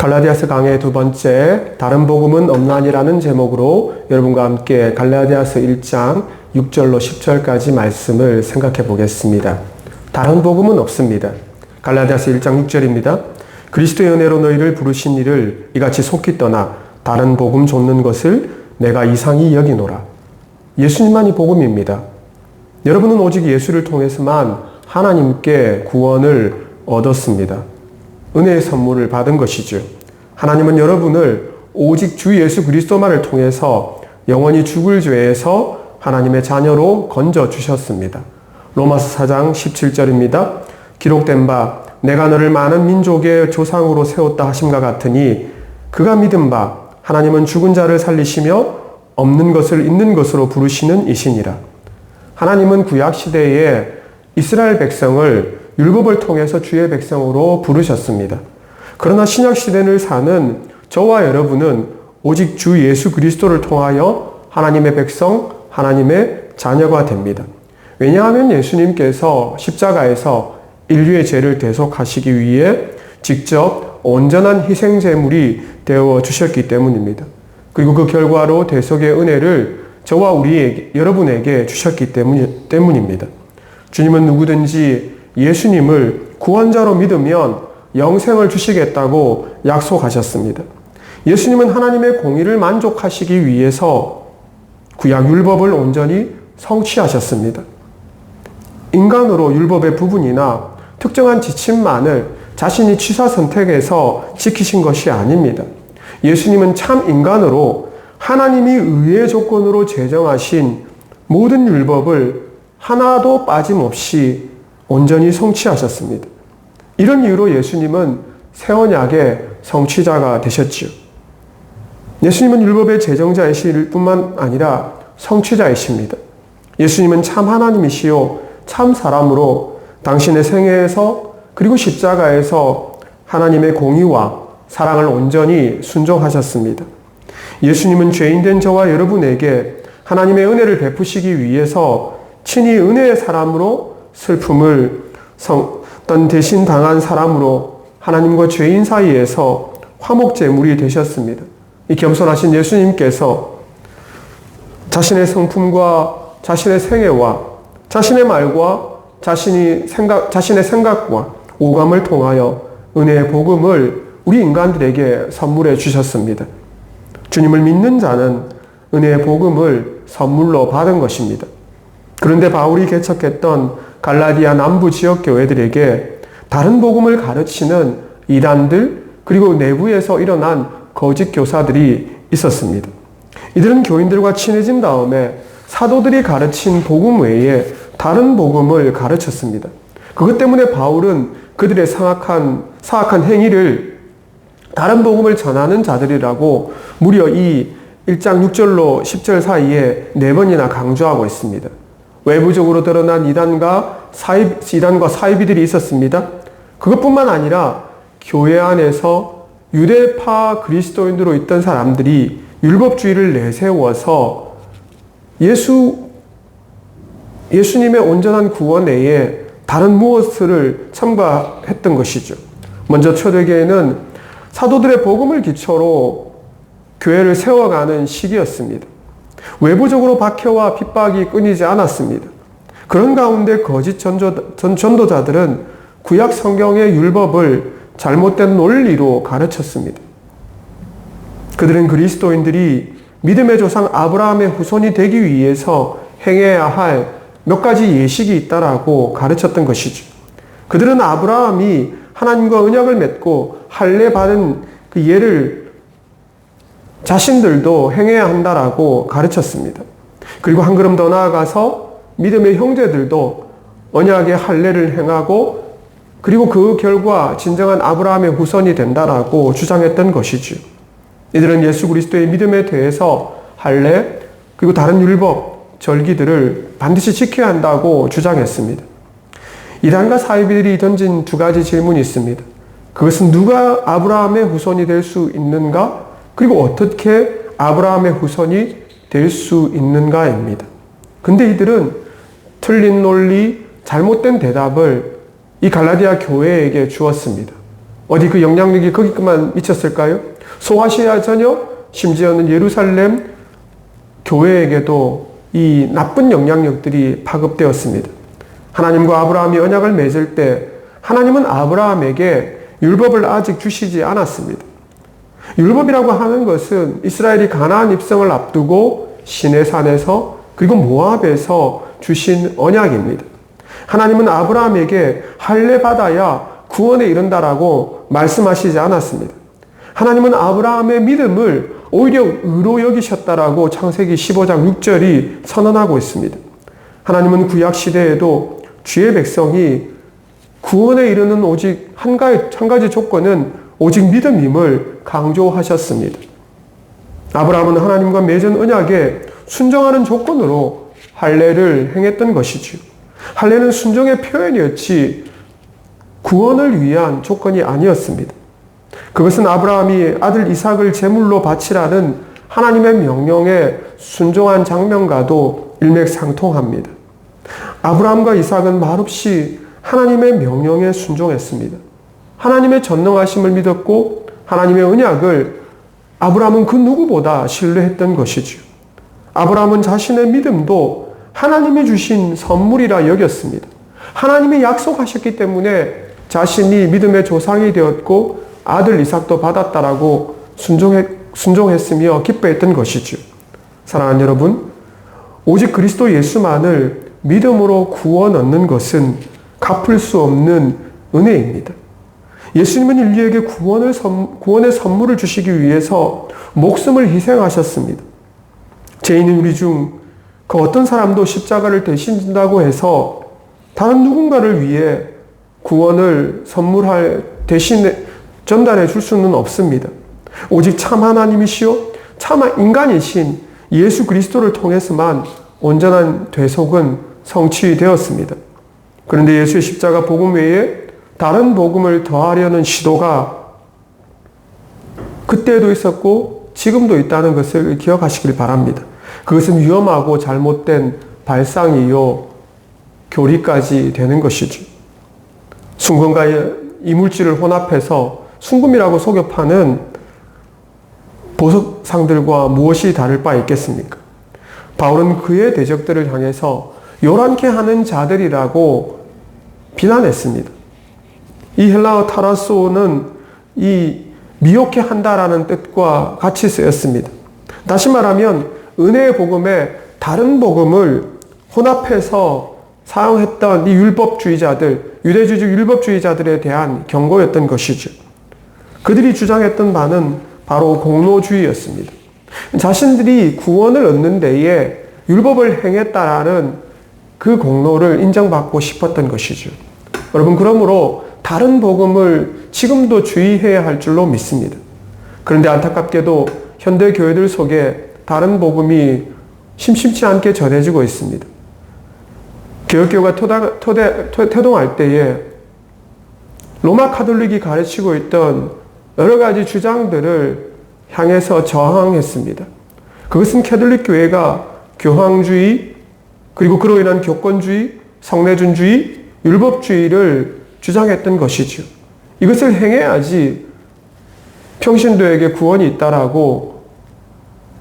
갈라디아서 강의 두 번째, 다른 복음은 없나니라는 제목으로 여러분과 함께 갈라디아서 1장 6절로 10절까지 말씀을 생각해 보겠습니다. 다른 복음은 없습니다. 갈라디아서 1장 6절입니다. 그리스도의 은혜로 너희를 부르신 이를 이같이 속히 떠나 다른 복음 좇는 것을 내가 이상히 여기노라. 예수님만이 복음입니다. 여러분은 오직 예수를 통해서만 하나님께 구원을 얻었습니다. 은혜의 선물을 받은 것이죠. 하나님은 여러분을 오직 주 예수 그리스도만을 통해서 영원히 죽을 죄에서 하나님의 자녀로 건져주셨습니다. 로마서 4장 17절입니다. 기록된 바 내가 너를 많은 민족의 조상으로 세웠다 하심과 같으니 그가 믿은 바 하나님은 죽은 자를 살리시며 없는 것을 있는 것으로 부르시는 이시니라. 하나님은 구약시대에 이스라엘 백성을 율법을 통해서 주의 백성으로 부르셨습니다. 그러나 신약시대를 사는 저와 여러분은 오직 주 예수 그리스도를 통하여 하나님의 백성, 하나님의 자녀가 됩니다. 왜냐하면 예수님께서 십자가에서 인류의 죄를 대속하시기 위해 직접 온전한 희생제물이 되어 주셨기 때문입니다. 그리고 그 결과로 대속의 은혜를 저와 여러분에게 주셨기 때문입니다. 주님은 누구든지 예수님을 구원자로 믿으면 영생을 주시겠다고 약속하셨습니다. 예수님은 하나님의 공의를 만족하시기 위해서 구약 율법을 온전히 성취하셨습니다. 인간으로 율법의 부분이나 특정한 지침만을 자신이 취사 선택해서 지키신 것이 아닙니다. 예수님은 참 인간으로 하나님이 의의 조건으로 제정하신 모든 율법을 하나도 빠짐없이 온전히 성취하셨습니다. 이런 이유로 예수님은 새 언약의 성취자가 되셨지요. 예수님은 율법의 제정자이실 뿐만 아니라 성취자이십니다. 예수님은 참 하나님이시요 참 사람으로 당신의 생애에서 그리고 십자가에서 하나님의 공의와 사랑을 온전히 순종하셨습니다. 예수님은 죄인된 저와 여러분에게 하나님의 은혜를 베푸시기 위해서 친히 은혜의 사람으로 슬픔을 대신 당한 사람으로 하나님과 죄인 사이에서 화목제물이 되셨습니다. 이 겸손하신 예수님께서 자신의 성품과 자신의 생애와 자신의 말과 자신의 생각과 오감을 통하여 은혜의 복음을 우리 인간들에게 선물해 주셨습니다. 주님을 믿는 자는 은혜의 복음을 선물로 받은 것입니다. 그런데 바울이 개척했던 갈라디아 남부 지역 교회들에게 다른 복음을 가르치는 이단들 그리고 내부에서 일어난 거짓 교사들이 있었습니다. 이들은 교인들과 친해진 다음에 사도들이 가르친 복음 외에 다른 복음을 가르쳤습니다. 그것 때문에 바울은 그들의 사악한 행위를 다른 복음을 전하는 자들이라고 무려 이 1장 6절로 10절 사이에 4번이나 강조하고 있습니다. 외부적으로 드러난 이단과 사이비들이 있었습니다. 그것뿐만 아니라 교회 안에서 유대파 그리스도인으로 있던 사람들이 율법주의를 내세워서 예수님의 온전한 구원 외에 다른 무엇을 첨가했던 것이죠. 먼저 초대교회는 사도들의 복음을 기초로 교회를 세워가는 시기였습니다. 외부적으로 박해와 핍박이 끊이지 않았습니다. 그런 가운데 거짓 전도자들은 구약 성경의 율법을 잘못된 논리로 가르쳤습니다. 그들은 그리스도인들이 믿음의 조상 아브라함의 후손이 되기 위해서 행해야 할 몇 가지 예식이 있다라고 가르쳤던 것이죠. 그들은 아브라함이 하나님과 언약을 맺고 할례 받은 그 예를 자신들도 행해야 한다라고 가르쳤습니다. 그리고 한 걸음 더 나아가서 믿음의 형제들도 언약의 할례를 행하고 그리고 그 결과 진정한 아브라함의 후손이 된다라고 주장했던 것이죠. 이들은 예수 그리스도의 믿음에 대해서 할례 그리고 다른 율법, 절기들을 반드시 지켜야 한다고 주장했습니다. 이단과 사이비들이 던진 두 가지 질문이 있습니다. 그것은 누가 아브라함의 후손이 될 수 있는가? 그리고 어떻게 아브라함의 후손이 될 수 있는가입니다. 근데 이들은 틀린 논리, 잘못된 대답을 이 갈라디아 교회에게 주었습니다. 어디 그 영향력이 거기만 미쳤을까요? 소아시아 전역, 심지어는 예루살렘 교회에게도 이 나쁜 영향력들이 파급되었습니다. 하나님과 아브라함이 언약을 맺을 때 하나님은 아브라함에게 율법을 아직 주시지 않았습니다. 율법이라고 하는 것은 이스라엘이 가나안 입성을 앞두고 시내산에서 그리고 모압에서 주신 언약입니다. 하나님은 아브라함에게 할례 받아야 구원에 이른다라고 말씀하시지 않았습니다. 하나님은 아브라함의 믿음을 오히려 의로 여기셨다라고 창세기 15장 6절이 선언하고 있습니다. 하나님은 구약 시대에도 주의 백성이 구원에 이르는 오직 한 가지 조건은 오직 믿음임을 강조하셨습니다. 아브라함은 하나님과 맺은 언약에 순종하는 조건으로 할례를 행했던 것이지요. 할례는 순종의 표현이었지 구원을 위한 조건이 아니었습니다. 그것은 아브라함이 아들 이삭을 제물로 바치라는 하나님의 명령에 순종한 장면과도 일맥상통합니다. 아브라함과 이삭은 말없이 하나님의 명령에 순종했습니다. 하나님의 전능하심을 믿었고 하나님의 언약을 아브라함은 그 누구보다 신뢰했던 것이지요. 아브라함은 자신의 믿음도 하나님이 주신 선물이라 여겼습니다. 하나님이 약속하셨기 때문에 자신이 믿음의 조상이 되었고 아들 이삭도 받았다라고 순종했으며 기뻐했던 것이죠. 사랑하는 여러분, 오직 그리스도 예수만을 믿음으로 구원 얻는 것은 갚을 수 없는 은혜입니다. 예수님은 인류에게 구원의 선물을 주시기 위해서 목숨을 희생하셨습니다. 죄인인 우리 중 그 어떤 사람도 십자가를 대신진다고 해서 다른 누군가를 위해 구원을 대신에 전달해 줄 수는 없습니다. 오직 참 하나님이시요 참 인간이신 예수 그리스도를 통해서만 온전한 되속은 성취되었습니다. 그런데 예수의 십자가 복음 외에 다른 복음을 더하려는 시도가 그때도 있었고 지금도 있다는 것을 기억하시길 바랍니다. 그것은 위험하고 잘못된 발상이요 교리까지 되는 것이죠. 순금과 이물질을 혼합해서 순금이라고 속여 파는 보석상들과 무엇이 다를 바 있겠습니까? 바울은 그의 대적들을 향해서 요란케 하는 자들이라고 비난했습니다. 이 헬라어 타라소는 이 미혹해 한다라는 뜻과 같이 쓰였습니다. 다시 말하면 은혜의 복음에 다른 복음을 혼합해서 사용했던 이 율법주의자들, 유대주의 율법주의자들에 대한 경고였던 것이죠. 그들이 주장했던 바는 바로 공로주의였습니다. 자신들이 구원을 얻는 데에 율법을 행했다라는 그 공로를 인정받고 싶었던 것이죠. 여러분, 그러므로 다른 복음을 지금도 주의해야 할 줄로 믿습니다. 그런데 안타깝게도 현대 교회들 속에 다른 복음이 심심치 않게 전해지고 있습니다. 개혁교회가 태동할 때에 로마 카톨릭이 가르치고 있던 여러 가지 주장들을 향해서 저항했습니다. 그것은 캐톨릭 교회가 교황주의, 그리고 그로 인한 교권주의, 성례준주의, 율법주의를 주장했던 것이죠. 이것을 행해야지 평신도에게 구원이 있다라고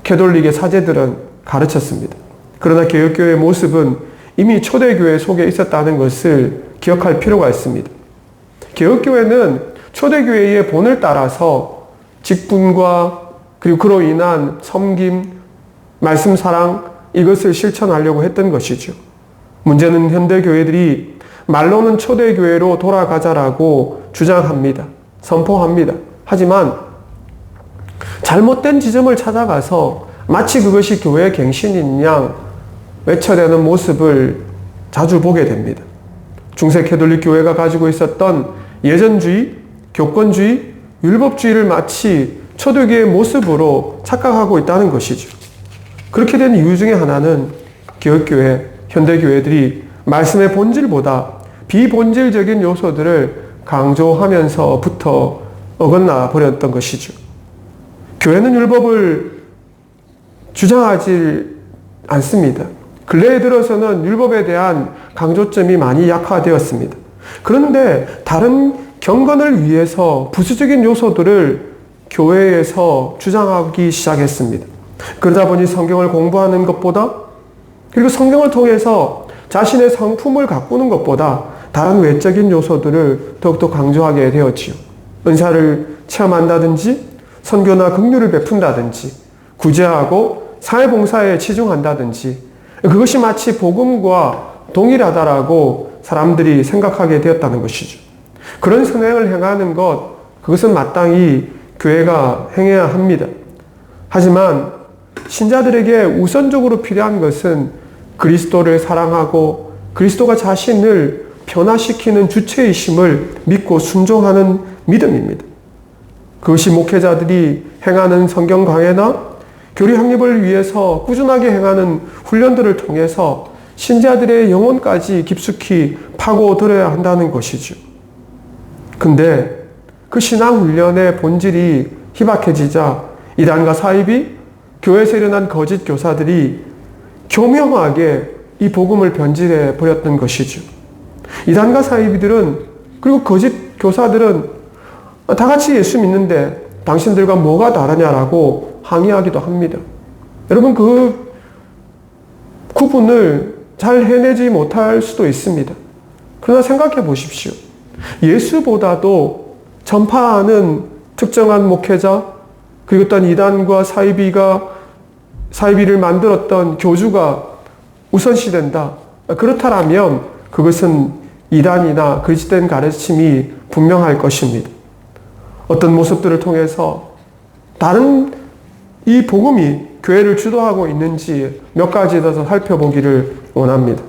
캐톨릭의 사제들은 가르쳤습니다. 그러나 개혁교회의 모습은 이미 초대교회 속에 있었다는 것을 기억할 필요가 있습니다. 개혁교회는 초대교회의 본을 따라서 직분과 그리고 그로 인한 섬김, 말씀 사랑, 이것을 실천하려고 했던 것이죠. 문제는 현대교회들이 말로는 초대교회로 돌아가자라고 주장합니다. 선포합니다. 하지만 잘못된 지점을 찾아가서 마치 그것이 교회의 갱신인 양 외쳐대는 모습을 자주 보게 됩니다. 중세 캐톨릭 교회가 가지고 있었던 예전주의, 교권주의, 율법주의를 마치 초대교회의 모습으로 착각하고 있다는 것이죠. 그렇게 된 이유 중에 하나는 개혁교회, 현대교회들이 말씀의 본질보다 비본질적인 요소들을 강조하면서부터 어긋나 버렸던 것이죠. 교회는 율법을 주장하지 않습니다. 근래에 들어서는 율법에 대한 강조점이 많이 약화되었습니다. 그런데 다른 경건을 위해서 부수적인 요소들을 교회에서 주장하기 시작했습니다. 그러다 보니 성경을 공부하는 것보다, 그리고 성경을 통해서 자신의 성품을 가꾸는 것보다 다른 외적인 요소들을 더욱더 강조하게 되었지요. 은사를 체험한다든지, 선교나 긍휼을 베푼다든지, 구제하고 사회봉사에 치중한다든지, 그것이 마치 복음과 동일하다라고 사람들이 생각하게 되었다는 것이죠. 그런 성향을 행하는 것, 그것은 마땅히 교회가 행해야 합니다. 하지만 신자들에게 우선적으로 필요한 것은 그리스도를 사랑하고 그리스도가 자신을 변화시키는 주체이심을 믿고 순종하는 믿음입니다. 그것이 목회자들이 행하는 성경 강해나 교리 확립을 위해서 꾸준하게 행하는 훈련들을 통해서 신자들의 영혼까지 깊숙이 파고들어야 한다는 것이죠. 근데 그 신앙훈련의 본질이 희박해지자 이단과 사입이, 교회에서 일어난 거짓 교사들이 교묘하게 이 복음을 변질해 버렸던 것이죠. 이단과 사입이들은, 그리고 거짓 교사들은 다 같이 예수 믿는데 당신들과 뭐가 다르냐라고 항의하기도 합니다. 여러분, 그 구분을 잘 해내지 못할 수도 있습니다. 그러나 생각해 보십시오. 예수보다도 전파하는 특정한 목회자, 그리고 또한 이단과 사이비를 만들었던 교주가 우선시된다. 그렇다면 그것은 이단이나 거짓된 가르침이 분명할 것입니다. 어떤 모습들을 통해서 다른 이 복음이 교회를 주도하고 있는지 몇 가지 더 살펴보기를 원합니다.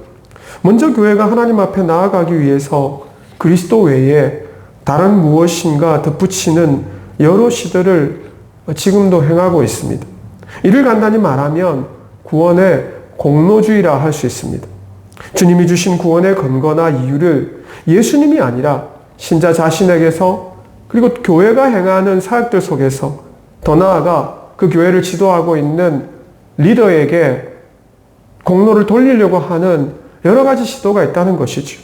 먼저 교회가 하나님 앞에 나아가기 위해서 그리스도 외에 다른 무엇인가 덧붙이는 여러 시도를 지금도 행하고 있습니다. 이를 간단히 말하면 구원의 공로주의라 할 수 있습니다. 주님이 주신 구원의 근거나 이유를 예수님이 아니라 신자 자신에게서, 그리고 교회가 행하는 사역들 속에서, 더 나아가 그 교회를 지도하고 있는 리더에게 공로를 돌리려고 하는 여러 가지 시도가 있다는 것이죠.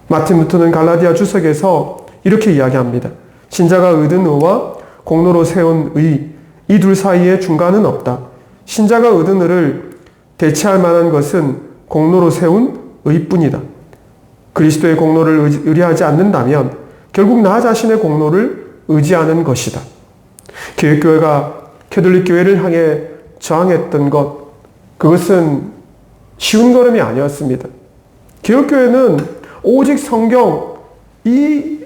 마틴 루터는 갈라디아 주석에서 이렇게 이야기합니다. 신자가 얻은 의와 공로로 세운 의, 이 둘 사이에 중간은 없다. 신자가 얻은 의를 대체할 만한 것은 공로로 세운 의뿐이다. 그리스도의 공로를 의뢰하지 않는다면 결국 나 자신의 공로를 의지하는 것이다. 개혁교회가 캐톨릭 교회를 향해 저항했던 것, 그것은 쉬운 걸음이 아니었습니다. 개혁교회는 오직 성경, 이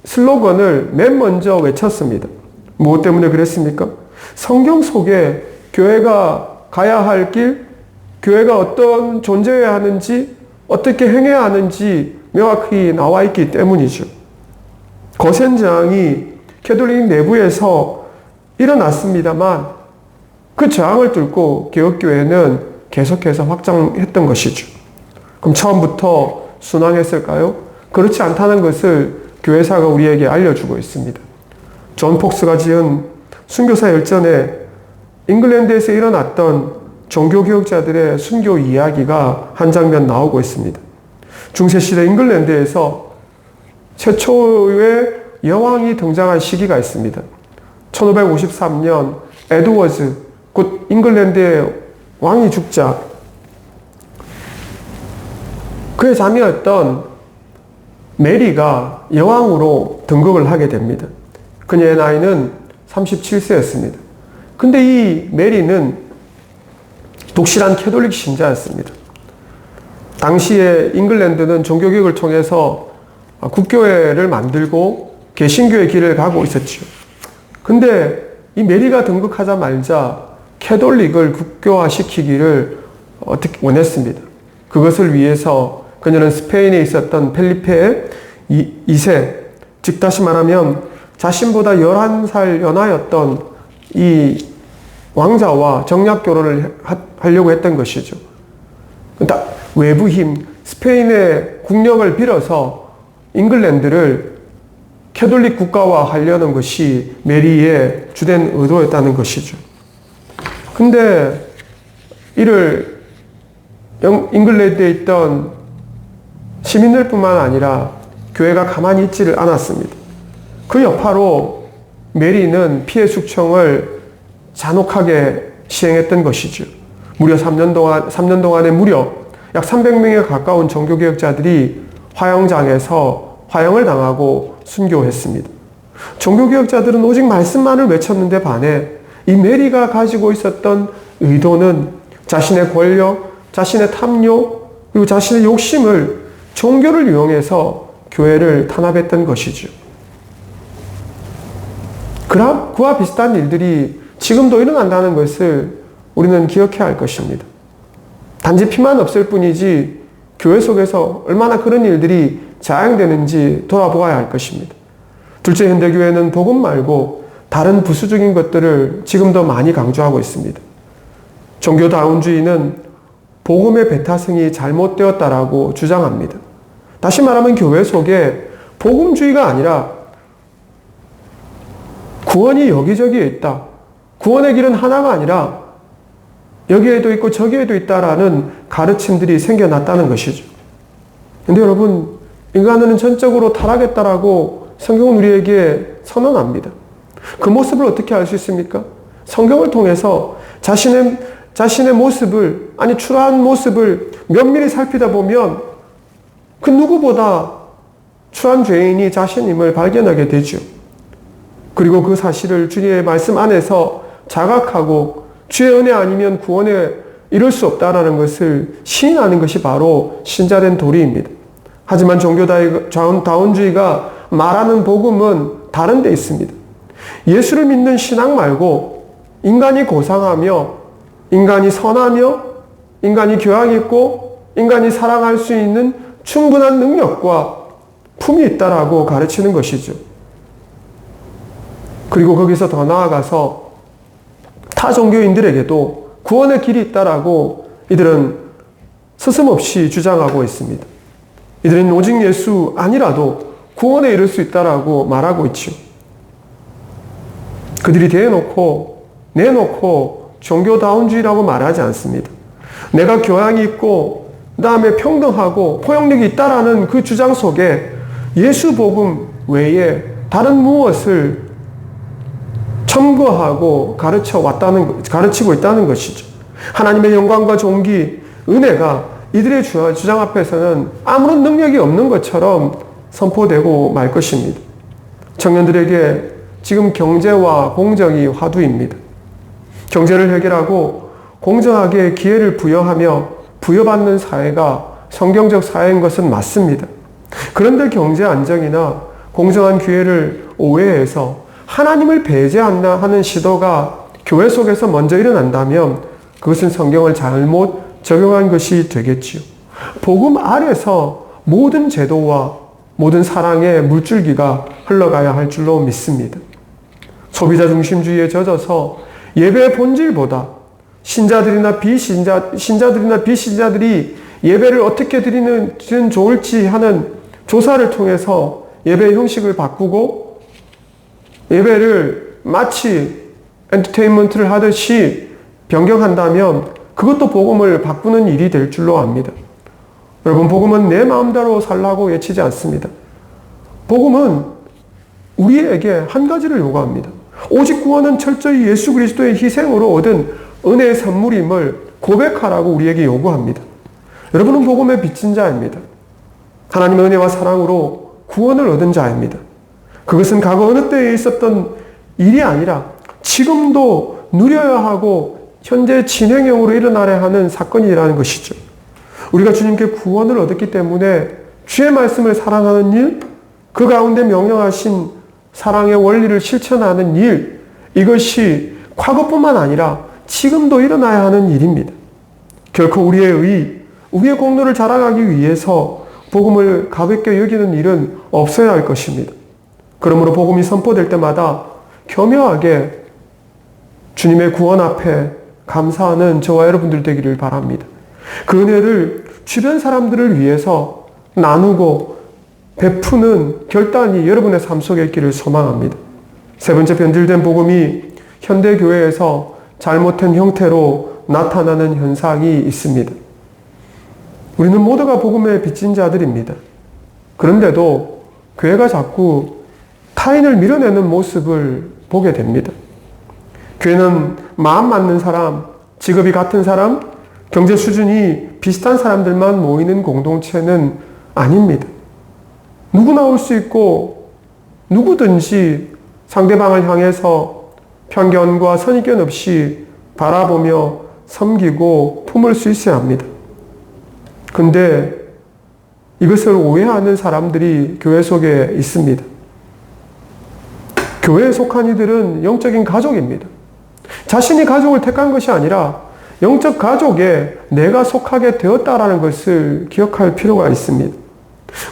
슬로건을 맨 먼저 외쳤습니다. 무엇 때문에 그랬습니까? 성경 속에 교회가 가야 할 길, 교회가 어떤 존재해야 하는지, 어떻게 행해야 하는지 명확히 나와 있기 때문이죠. 거센 저항이 캐톨릭 내부에서 일어났습니다만 그 저항을 뚫고 개혁교회는 계속해서 확장했던 것이죠. 그럼 처음부터 순항했을까요? 그렇지 않다는 것을 교회사가 우리에게 알려주고 있습니다. 존 폭스가 지은 순교사 열전에 잉글랜드에서 일어났던 종교개혁자들의 순교 이야기가 한 장면 나오고 있습니다. 중세시대 잉글랜드에서 최초의 여왕이 등장한 시기가 있습니다. 1553년 에드워즈, 곧 잉글랜드의 왕이 죽자 그의 자매였던 메리가 여왕으로 등극을 하게 됩니다. 그녀의 나이는 37세였습니다. 근데 이 메리는 독실한 캐톨릭 신자였습니다. 당시에 잉글랜드는 종교개혁을 통해서 국교회를 만들고 개신교의 길을 가고 있었죠. 근데 이 메리가 등극하자 말자 캐톨릭을 국교화시키기를 어떻게 원했습니다. 그것을 위해서 그녀는 스페인에 있었던 펠리페 2세, 즉 다시 말하면 자신보다 11살 연하였던 이 왕자와 정략 결혼을 하려고 했던 것이죠. 외부 힘, 스페인의 국력을 빌어서 잉글랜드를 캐톨릭 국가화 하려는 것이 메리의 주된 의도였다는 것이죠. 근데 이를 잉글랜드에 있던 시민들뿐만 아니라 교회가 가만히 있지를 않았습니다. 그 여파로 메리는 피해 숙청을 잔혹하게 시행했던 것이죠. 무려 3년 동안에 무려 약 300명에 가까운 종교개혁자들이 화형장에서 화형을 당하고 순교했습니다. 종교개혁자들은 오직 말씀만을 외쳤는데 반해 이 메리가 가지고 있었던 의도는 자신의 권력, 자신의 탐욕, 그리고 자신의 욕심을 종교를 이용해서 교회를 탄압했던 것이죠. 그와 비슷한 일들이 지금도 일어난다는 것을 우리는 기억해야 할 것입니다. 단지 피만 없을 뿐이지 교회 속에서 얼마나 그런 일들이 자행되는지 돌아보아야 할 것입니다. 둘째, 현대교회는 복음 말고 다른 부수적인 것들을 지금도 많이 강조하고 있습니다. 종교다운주의는 복음의 배타성이 잘못되었다라고 주장합니다. 다시 말하면 교회 속에 복음주의가 아니라 구원이 여기저기에 있다. 구원의 길은 하나가 아니라 여기에도 있고 저기에도 있다라는 가르침들이 생겨났다는 것이죠. 근데 여러분, 인간은 전적으로 타락했다라고 성경은 우리에게 선언합니다. 그 모습을 어떻게 알 수 있습니까? 성경을 통해서 자신의 모습을, 추라한 모습을 면밀히 살피다 보면 그 누구보다 추한 죄인이 자신임을 발견하게 되죠. 그리고 그 사실을 주님의 말씀 안에서 자각하고 주의 은혜 아니면 구원에 이룰 수 없다라는 것을 시인하는 것이 바로 신자된 도리입니다. 하지만 종교다운주의가 말하는 복음은 다른 데 있습니다. 예수를 믿는 신앙 말고 인간이 고상하며 인간이 선하며 인간이 교양 있고 인간이 사랑할 수 있는 충분한 능력과 품이 있다라고 가르치는 것이죠. 그리고 거기서 더 나아가서 타 종교인들에게도 구원의 길이 있다라고 이들은 스스럼없이 주장하고 있습니다. 이들은 오직 예수 아니라도 구원에 이를 수 있다라고 말하고 있죠. 그들이 내놓고 종교다운주의라고 말하지 않습니다. 내가 교양이 있고 그 다음에 평등하고 포용력이 있다라는 그 주장 속에 예수 복음 외에 다른 무엇을 첨거하고 가르치고 있다는 것이죠. 하나님의 영광과 존귀, 은혜가 이들의 주장 앞에서는 아무런 능력이 없는 것처럼 선포되고 말 것입니다. 청년들에게 지금 경제와 공정이 화두입니다. 경제를 해결하고 공정하게 기회를 부여하며 부여받는 사회가 성경적 사회인 것은 맞습니다. 그런데 경제 안정이나 공정한 기회를 오해해서 하나님을 배제한다 하는 시도가 교회 속에서 먼저 일어난다면 그것은 성경을 잘못 적용한 것이 되겠지요. 복음 아래서 모든 제도와 모든 사랑의 물줄기가 흘러가야 할 줄로 믿습니다. 소비자 중심주의에 젖어서 예배의 본질보다 신자들이나 비신자들이 예배를 어떻게 드리는 좋을지 하는 조사를 통해서 예배의 형식을 바꾸고 예배를 마치 엔터테인먼트를 하듯이 변경한다면 그것도 복음을 바꾸는 일이 될 줄로 압니다. 여러분, 복음은 내 마음대로 살라고 외치지 않습니다. 복음은 우리에게 한 가지를 요구합니다. 오직 구원은 철저히 예수 그리스도의 희생으로 얻은 은혜의 선물임을 고백하라고 우리에게 요구합니다. 여러분은 복음의 빚진 자입니다. 하나님의 은혜와 사랑으로 구원을 얻은 자입니다. 그것은 과거 어느 때에 있었던 일이 아니라 지금도 누려야 하고 현재 진행형으로 일어나야 하는 사건이라는 것이죠. 우리가 주님께 구원을 얻었기 때문에 주의 말씀을 사랑하는 일, 그 가운데 명령하신 사랑의 원리를 실천하는 일, 이것이 과거뿐만 아니라 지금도 일어나야 하는 일입니다. 결코 우리의 공로를 자랑하기 위해서 복음을 가볍게 여기는 일은 없어야 할 것입니다. 그러므로 복음이 선포될 때마다 겸허하게 주님의 구원 앞에 감사하는 저와 여러분들 되기를 바랍니다. 그 은혜를 주변 사람들을 위해서 나누고 베푸는 결단이 여러분의 삶 속에 있기를 소망합니다. 세 번째, 변질된 복음이 현대교회에서 잘못된 형태로 나타나는 현상이 있습니다. 우리는 모두가 복음의 빚진 자들입니다. 그런데도 교회가 자꾸 타인을 밀어내는 모습을 보게 됩니다. 교회는 마음 맞는 사람, 직업이 같은 사람, 경제 수준이 비슷한 사람들만 모이는 공동체는 아닙니다. 누구나 올 수 있고 누구든지 상대방을 향해서 편견과 선입견 없이 바라보며 섬기고 품을 수 있어야 합니다. 근데 이것을 오해하는 사람들이 교회 속에 있습니다. 교회에 속한 이들은 영적인 가족입니다. 자신이 가족을 택한 것이 아니라 영적 가족에 내가 속하게 되었다라는 것을 기억할 필요가 있습니다.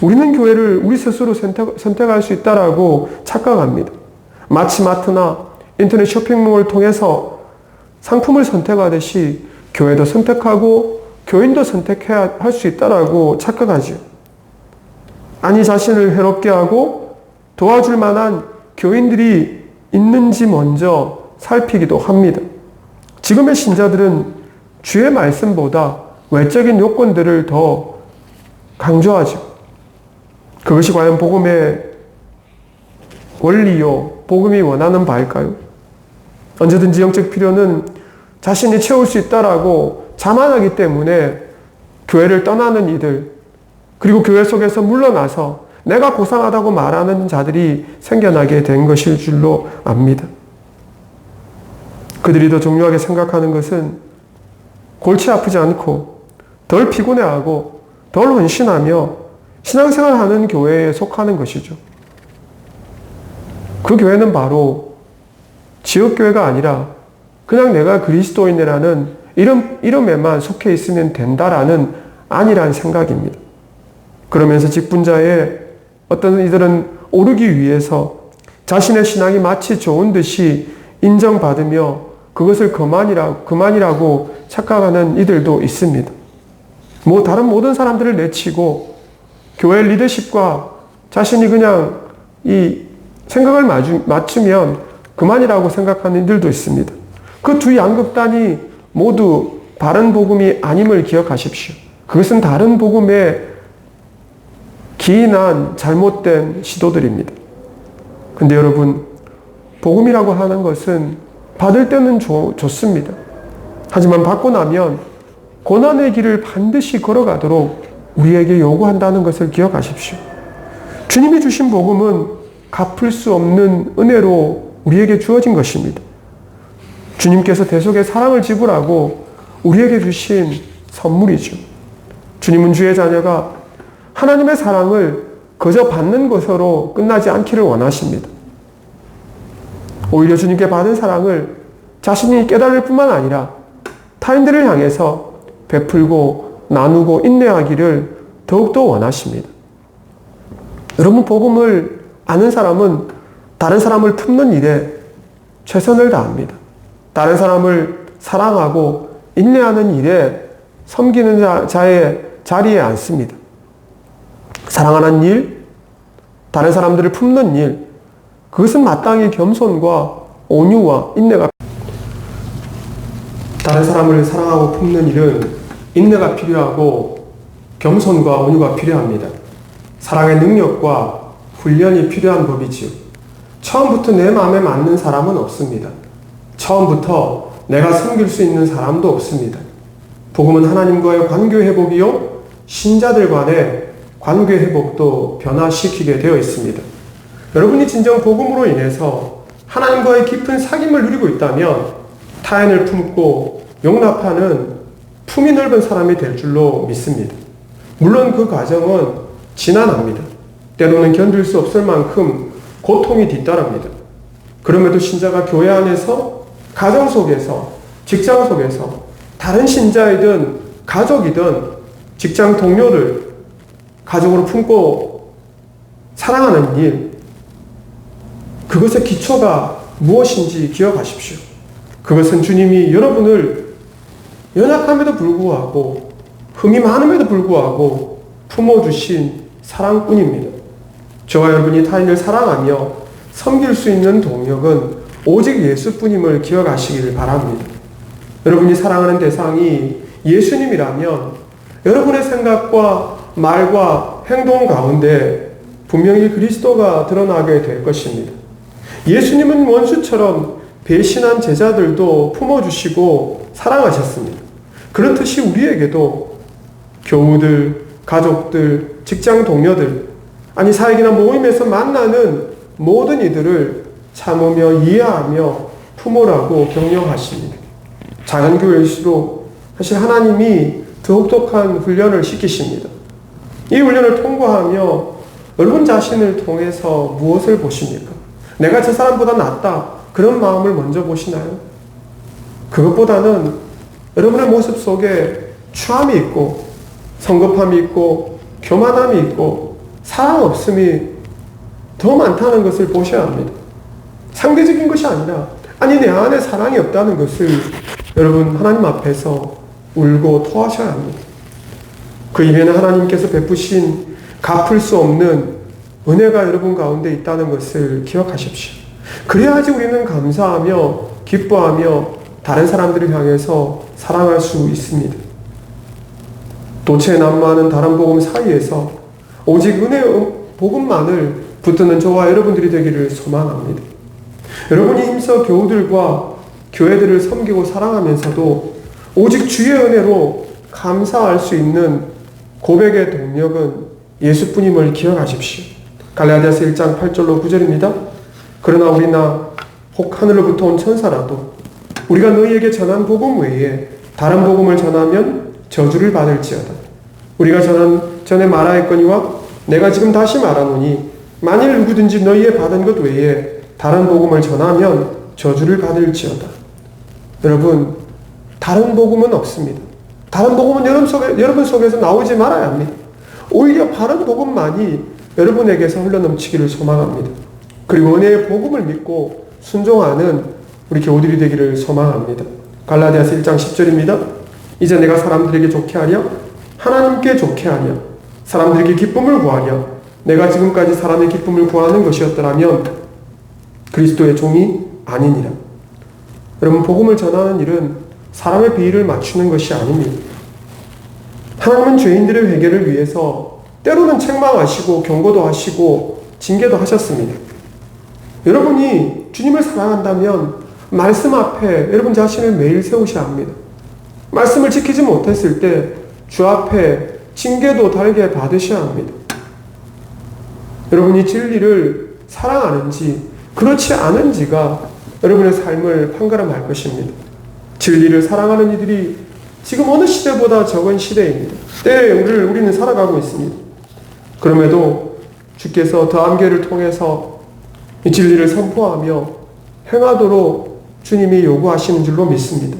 우리는 교회를 우리 스스로 선택할 수 있다라고 착각합니다. 마치 마트나 인터넷 쇼핑몰을 통해서 상품을 선택하듯이 교회도 선택하고 교인도 선택해야 할 수 있다라고 착각하죠. 아니 자신을 해롭게 하고 도와줄 만한 교인들이 있는지 먼저 살피기도 합니다. 지금의 신자들은 주의 말씀보다 외적인 요건들을 더 강조하죠. 그것이 과연 복음의 원리요, 복음이 원하는 바일까요? 언제든지 영적 필요는 자신이 채울 수 있다라고 자만하기 때문에 교회를 떠나는 이들, 그리고 교회 속에서 물러나서 내가 고상하다고 말하는 자들이 생겨나게 된 것일 줄로 압니다. 그들이 더 중요하게 생각하는 것은 골치 아프지 않고 덜 피곤해하고 덜 헌신하며 신앙생활하는 교회에 속하는 것이죠. 그 교회는 바로 지역교회가 아니라 그냥 내가 그리스도인이라는 이름에만 속해 있으면 된다라는 안일한 생각입니다. 그러면서 직분자의 어떤 이들은 오르기 위해서 자신의 신앙이 마치 좋은 듯이 인정받으며 그것을 그만이라고 착각하는 이들도 있습니다. 다른 모든 사람들을 내치고 교회 리더십과 자신이 그냥 이 생각을 맞추면 그만이라고 생각하는 이들도 있습니다. 그 두 양극단이 모두 바른 복음이 아님을 기억하십시오. 그것은 다른 복음의 기인한 잘못된 시도들입니다. 근데 여러분, 복음이라고 하는 것은 받을 때는 좋습니다. 하지만 받고 나면 고난의 길을 반드시 걸어가도록 우리에게 요구한다는 것을 기억하십시오. 주님이 주신 복음은 갚을 수 없는 은혜로 우리에게 주어진 것입니다. 주님께서 대속의 사랑을 지불하고 우리에게 주신 선물이죠. 주님은 주의 자녀가 하나님의 사랑을 그저 받는 것으로 끝나지 않기를 원하십니다. 오히려 주님께 받은 사랑을 자신이 깨달을 뿐만 아니라 타인들을 향해서 베풀고 나누고 인내하기를 더욱더 원하십니다. 여러분, 복음을 아는 사람은 다른 사람을 품는 일에 최선을 다합니다. 다른 사람을 사랑하고 인내하는 일에 섬기는 자의 자리에 앉습니다. 사랑하는 일, 다른 사람들을 품는 일, 그것은 마땅히 겸손과 온유와 인내가, 다른 사람을 사랑하고 품는 일은 인내가 필요하고 겸손과 온유가 필요합니다. 사랑의 능력과 훈련이 필요한 법이지요. 처음부터 내 마음에 맞는 사람은 없습니다. 처음부터 내가 섬길 수 있는 사람도 없습니다. 복음은 하나님과의 관계 회복이요, 신자들 간의 관계 회복도 변화시키게 되어 있습니다. 여러분이 진정 복음으로 인해서 하나님과의 깊은 사귐을 누리고 있다면 타인을 품고 용납하는 품이 넓은 사람이 될 줄로 믿습니다. 물론 그 과정은 지난합니다. 때로는 견딜 수 없을 만큼 고통이 뒤따릅니다. 그럼에도 신자가 교회 안에서, 가정 속에서, 직장 속에서 다른 신자이든 가족이든 직장 동료를 가족으로 품고 사랑하는 일, 그것의 기초가 무엇인지 기억하십시오. 그것은 주님이 여러분을 연약함에도 불구하고 흠이 많음에도 불구하고 품어주신 사랑뿐입니다. 저와 여러분이 타인을 사랑하며 섬길 수 있는 동력은 오직 예수뿐임을 기억하시길 바랍니다. 여러분이 사랑하는 대상이 예수님이라면 여러분의 생각과 말과 행동 가운데 분명히 그리스도가 드러나게 될 것입니다. 예수님은 원수처럼 배신한 제자들도 품어주시고 사랑하셨습니다. 그렇듯이 우리에게도 교우들, 가족들, 직장 동료들, 아니 사역이나 모임에서 만나는 모든 이들을 참으며 이해하며 품으라고 격려하십니다. 작은 교회일수록 사실 하나님이 더욱독한 훈련을 시키십니다. 이 훈련을 통과하며 여러분 자신을 통해서 무엇을 보십니까? 내가 저 사람보다 낫다, 그런 마음을 먼저 보시나요? 그것보다는 여러분의 모습 속에 추함이 있고 성급함이 있고 교만함이 있고 사랑 없음이 더 많다는 것을 보셔야 합니다. 상대적인 것이 아니라, 아니 내 안에 사랑이 없다는 것을 여러분 하나님 앞에서 울고 토하셔야 합니다. 그 이면에 하나님께서 베푸신 갚을 수 없는 은혜가 여러분 가운데 있다는 것을 기억하십시오. 그래야지 우리는 감사하며 기뻐하며 다른 사람들을 향해서 사랑할 수 있습니다. 도처에 난무하는 다른 복음 사이에서 오직 은혜의 복음만을 붙드는 저와 여러분들이 되기를 소망합니다. 여러분이 힘써 교우들과 교회들을 섬기고 사랑하면서도 오직 주의 은혜로 감사할 수 있는 고백의 동력은 예수뿐임을 기억하십시오. 갈라디아서 1장 8절로 9절입니다. 그러나 우리나 혹 하늘로부터 온 천사라도 우리가 너희에게 전한 복음 외에 다른 복음을 전하면 저주를 받을지어다. 우리가 전에 말하였거니와 내가 지금 다시 말하노니 만일 누구든지 너희의 받은 것 외에 다른 복음을 전하면 저주를 받을지어다. 여러분, 다른 복음은 없습니다. 다른 복음은 여러분 속에서 나오지 말아야 합니다. 오히려 바른 복음만이 여러분에게서 흘러넘치기를 소망합니다. 그리고 은혜의 복음을 믿고 순종하는 우리 교우들이 되기를 소망합니다. 갈라디아서 1장 10절입니다. 이제 내가 사람들에게 좋게 하랴? 하나님께 좋게 하랴? 사람들에게 기쁨을 구하랴? 내가 지금까지 사람의 기쁨을 구하는 것이었더라면 그리스도의 종이 아니니라. 여러분, 복음을 전하는 일은 사람의 비위를 맞추는 것이 아닙니다. 하나님은 죄인들의 회개를 위해서 때로는 책망하시고 경고도 하시고 징계도 하셨습니다. 여러분이 주님을 사랑한다면 말씀 앞에 여러분 자신을 매일 세우셔야 합니다. 말씀을 지키지 못했을 때 주 앞에 징계도 달게 받으셔야 합니다. 여러분이 진리를 사랑하는지 그렇지 않은지가 여러분의 삶을 판가름할 것입니다. 진리를 사랑하는 이들이 지금 어느 시대보다 적은 시대입니다. 때에 우리는 살아가고 있습니다. 그럼에도 주께서 더함계를 통해서 이 진리를 선포하며 행하도록 주님이 요구하시는 줄로 믿습니다.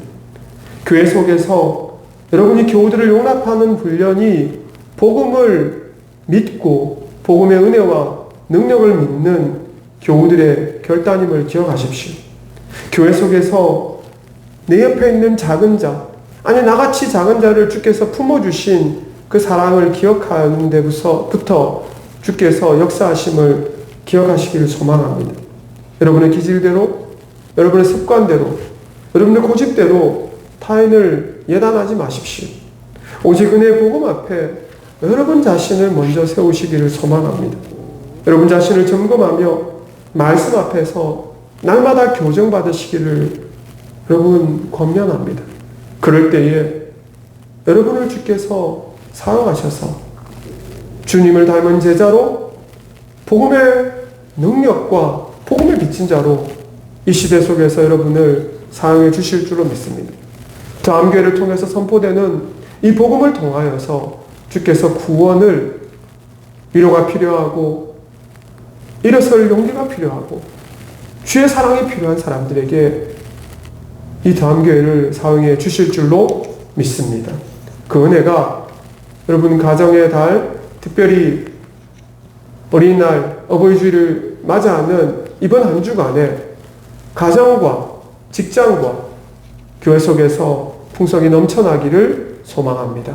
교회 속에서 여러분이 교우들을 용납하는 훈련이 복음을 믿고 복음의 은혜와 능력을 믿는 교우들의 결단임을 기억하십시오. 교회 속에서 내 옆에 있는 작은 자, 아니 나같이 작은 자를 주께서 품어주신 그 사랑을 기억하는 데부터 주께서 역사하심을 기억하시기를 소망합니다. 여러분의 기질대로, 여러분의 습관대로, 여러분의 고집대로 타인을 예단하지 마십시오. 오직 은혜의 복음 앞에 여러분 자신을 먼저 세우시기를 소망합니다. 여러분 자신을 점검하며 말씀 앞에서 날마다 교정받으시기를 여러분 권면합니다. 그럴 때에 여러분을 주께서 사랑하셔서 주님을 닮은 제자로 복음의 능력과 복음의 빚진 자로 이 시대 속에서 여러분을 사용해 주실 줄로 믿습니다. 다음교회를 통해서 선포되는 이 복음을 통하여서 주께서 구원을, 위로가 필요하고 일어설 용기가 필요하고 주의 사랑이 필요한 사람들에게 이 다음교회를 사용해 주실 줄로 믿습니다. 그 은혜가 여러분 가정의 달, 특별히 어린이날, 어버이주일을 맞이하는 이번 한 주간에 가정과 직장과 교회 속에서 풍성이 넘쳐나기를 소망합니다.